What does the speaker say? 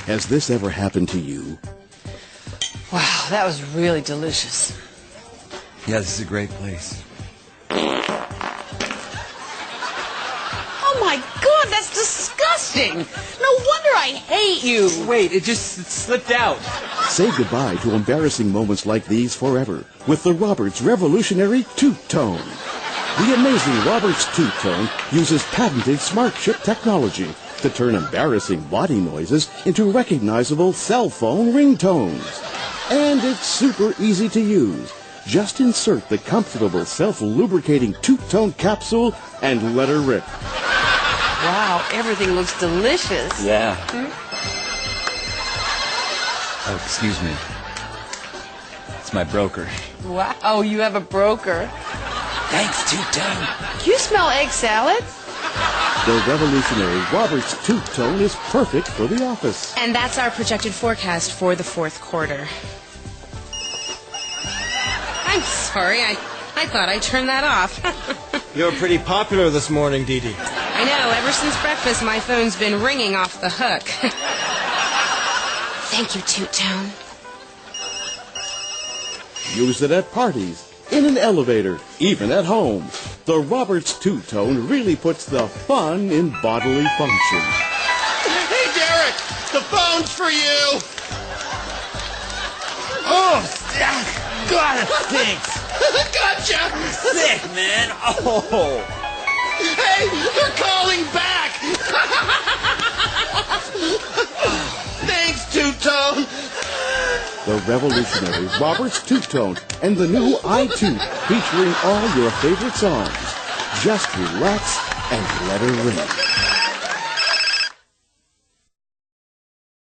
Has this ever happened to you? Wow, that was really delicious. Yeah, this is a great place. Oh my God, that's disgusting! No wonder I hate you! Wait, it slipped out. Say goodbye to embarrassing moments like these forever with the Roberts Revolutionary Toot Tone. The amazing Roberts Toot Tone uses patented smart chip technology to turn embarrassing body noises into recognizable cell phone ringtones. And it's super easy to use. Just insert the comfortable self-lubricating Toot Tone capsule and let her rip. Wow, everything looks delicious. Yeah. Oh, excuse me. It's my broker. Wow, you have a broker. Thanks, Two-Tone. Do you smell egg salad? The revolutionary Roberts Toot Tone is perfect for the office. And that's our projected forecast for the fourth quarter. I'm sorry, I thought I turned that off. You're pretty popular this morning, Dee Dee. I know, ever since breakfast my phone's been ringing off the hook. Thank you, Toot Tone. Use it at parties, in an elevator, even at home. The Roberts Toot Tone really puts the fun in bodily function. Hey, Derek! The phone's for you! Oh, God, it stinks. Gotcha! Sick, man. Oh. Hey, they're calling back! Thanks, Two-Tone! The revolutionary Roberts Toot Tone and the new iToot featuring all your favorite songs. Just relax and let her ring.